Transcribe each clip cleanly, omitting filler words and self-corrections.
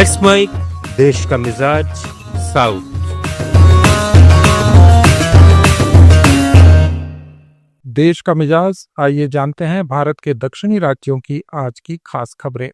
Let's mic देश का मिजाज साउथ। देश का मिजाज, आइए जानते हैं भारत के दक्षिणी राज्यों की आज की खास खबरें।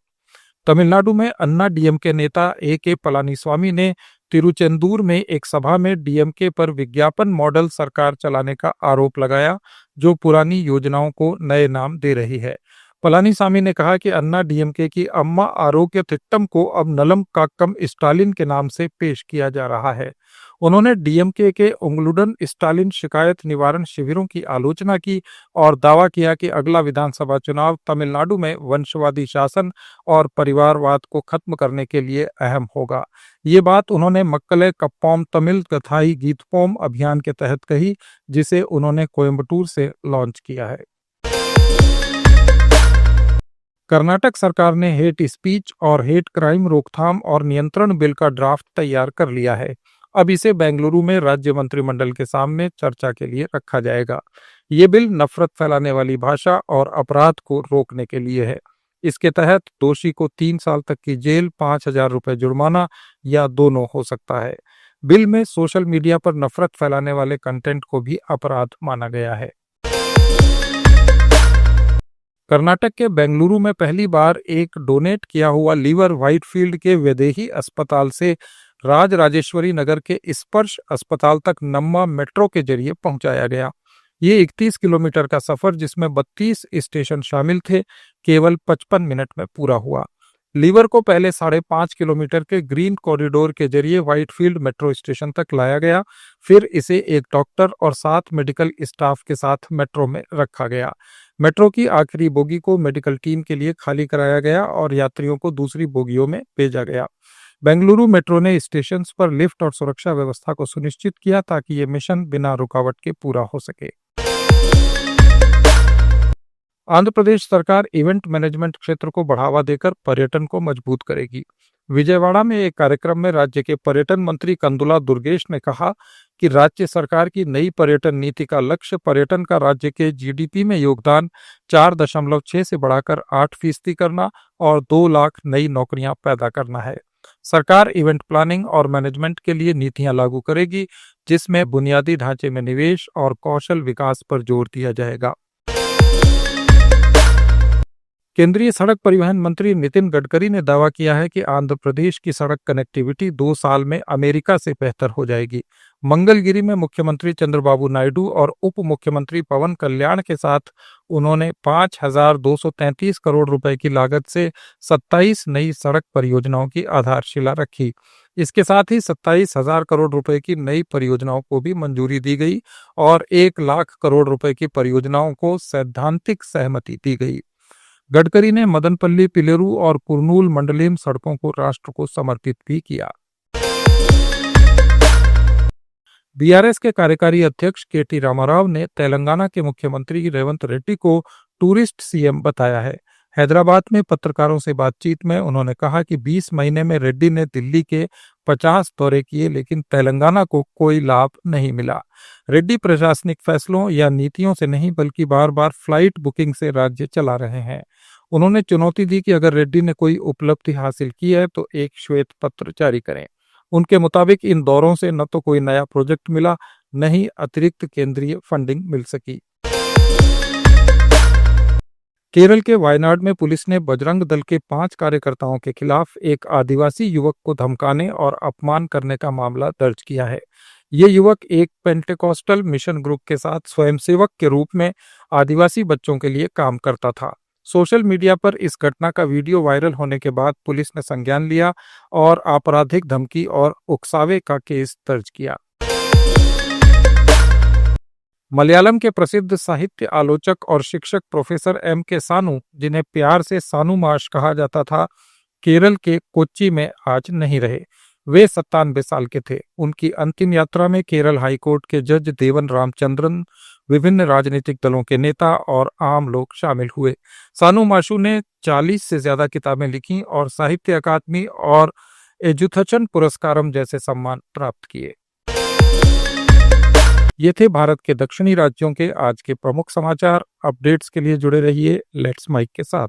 तमिलनाडु में अन्ना डीएमके नेता ए पलानीस्वामी ने तिरुचेंदूर में एक सभा में डीएमके पर विज्ञापन मॉडल सरकार चलाने का आरोप लगाया, जो पुरानी योजनाओं को नए नाम दे रही है। पलानीस्वामी ने कहा कि अन्ना डीएमके की अम्मा आरोग्य तिट्टम को अब नलम काक्कम स्टालिन के नाम से पेश किया जा रहा है। उन्होंने डीएमके के उंगलुडन स्टालिन शिकायत निवारण शिविरों की आलोचना की और दावा किया कि अगला विधानसभा चुनाव तमिलनाडु में वंशवादी शासन और परिवारवाद को खत्म करने के लिए अहम होगा। ये बात उन्होंने मक्कले कप्पोम तमिल कथाई गीतपोम अभियान के तहत कही, जिसे उन्होंने कोयम्बटूर से लॉन्च किया है। कर्नाटक सरकार ने हेट स्पीच और हेट क्राइम रोकथाम और नियंत्रण बिल का ड्राफ्ट तैयार कर लिया है। अब इसे बेंगलुरु में राज्य मंत्रिमंडल के सामने चर्चा के लिए रखा जाएगा। ये बिल नफरत फैलाने वाली भाषा और अपराध को रोकने के लिए है। इसके तहत दोषी को 3 साल तक की जेल, 5,000 रुपए जुर्माना या दोनों हो सकता है। बिल में सोशल मीडिया पर नफरत फैलाने वाले कंटेंट को भी अपराध माना गया है। कर्नाटक के बेंगलुरु में पहली बार एक डोनेट किया हुआ लीवर व्हाइटफील्ड के वैदेही अस्पताल से राजराजेश्वरी नगर के स्पर्श अस्पताल तक नम्मा मेट्रो के जरिए पहुंचाया गया। ये 31 किलोमीटर का सफर, जिसमें 32 स्टेशन शामिल थे, केवल 55 मिनट में पूरा हुआ। लीवर को पहले 5.5 किलोमीटर के ग्रीन कॉरिडोर के जरिए व्हाइटफील्ड मेट्रो स्टेशन तक लाया गया। फिर इसे एक डॉक्टर और 7 मेडिकल स्टाफ के साथ मेट्रो में रखा गया। मेट्रो की आखिरी बोगी को मेडिकल टीम के लिए खाली कराया गया और यात्रियों को दूसरी बोगियों में भेजा गया। बेंगलुरु मेट्रो ने स्टेशन पर लिफ्ट और सुरक्षा व्यवस्था को सुनिश्चित किया ताकि ये मिशन बिना रुकावट के पूरा हो सके। आंध्र प्रदेश सरकार इवेंट मैनेजमेंट क्षेत्र को बढ़ावा देकर पर्यटन को मजबूत करेगी। विजयवाड़ा में एक कार्यक्रम में राज्य के पर्यटन मंत्री कंदुला दुर्गेश ने कहा कि राज्य सरकार की नई पर्यटन नीति का लक्ष्य पर्यटन का राज्य के जीडीपी में योगदान 4.6 से बढ़ाकर 8% करना और 2 लाख नई नौकरियां पैदा करना है। सरकार इवेंट प्लानिंग और मैनेजमेंट के लिए नीतियां लागू करेगी, जिसमें बुनियादी ढांचे में निवेश और कौशल विकास पर जोर दिया जाएगा। केंद्रीय सड़क परिवहन मंत्री नितिन गडकरी ने दावा किया है कि आंध्र प्रदेश की सड़क कनेक्टिविटी 2 साल में अमेरिका से बेहतर हो जाएगी। मंगलगिरी में मुख्यमंत्री चंद्रबाबू नायडू और उप मुख्यमंत्री पवन कल्याण के साथ उन्होंने 5,233 करोड़ रुपए की लागत से 27 नई सड़क परियोजनाओं की आधारशिला रखी। इसके साथ ही 27,000 करोड़ रुपए की नई परियोजनाओं को भी मंजूरी दी गई और 1 लाख करोड़ रुपए की परियोजनाओं को सैद्धांतिक सहमति दी गई। गडकरी ने मदनपल्ली, पिलेरू और कुर्नूल मंडलेम सड़कों को राष्ट्र को समर्पित भी किया। बीआरएस के कार्यकारी अध्यक्ष केटी रामाराव ने तेलंगाना के मुख्यमंत्री रेवंत रेड्डी को टूरिस्ट सीएम बताया है। हैदराबाद में पत्रकारों से बातचीत में उन्होंने कहा कि 20 महीने में रेड्डी ने दिल्ली के 50 दौरे किए, लेकिन तेलंगाना को कोई लाभ नहीं मिला। रेड्डी प्रशासनिक फैसलों या नीतियों से नहीं, बल्कि बार बार फ्लाइट बुकिंग से राज्य चला रहे हैं। उन्होंने चुनौती दी कि अगर रेड्डी ने कोई उपलब्धि हासिल की है तो एक श्वेत पत्र जारी करें। उनके मुताबिक इन दौरों से न तो कोई नया प्रोजेक्ट मिला, न ही अतिरिक्त केंद्रीय फंडिंग मिल सकी। केरल के वायनाड में पुलिस ने बजरंग दल के 5 कार्यकर्ताओं के खिलाफ एक आदिवासी युवक को धमकाने और अपमान करने का मामला दर्ज किया है। ये युवक एक पेंटेकोस्टल मिशन ग्रुप के साथ स्वयंसेवक के रूप में आदिवासी बच्चों के लिए काम करता था। सोशल मीडिया पर इस घटना का वीडियो वायरल होने के बाद पुलिस ने संज्ञान लिया और आपराधिक धमकी और उकसावे का केस दर्ज किया। मलयालम के प्रसिद्ध साहित्य आलोचक और शिक्षक प्रोफेसर M.K. सानू, जिन्हें प्यार से सानू माश कहा जाता था, केरल के कोच्चि में आज नहीं रहे। वे 97 साल के थे। उनकी अंतिम यात्रा में केरल हाईकोर्ट के जज देवन रामचंद्रन, विभिन्न राजनीतिक दलों के नेता और आम लोग शामिल हुए। सानू माशू ने 40 से ज्यादा किताबें लिखी और साहित्य अकादमी और एजुथचन पुरस्कारम जैसे सम्मान प्राप्त किए। ये थे भारत के दक्षिणी राज्यों के आज के प्रमुख समाचार। अपडेट्स के लिए जुड़े रहिए लेट्स माइक के साथ।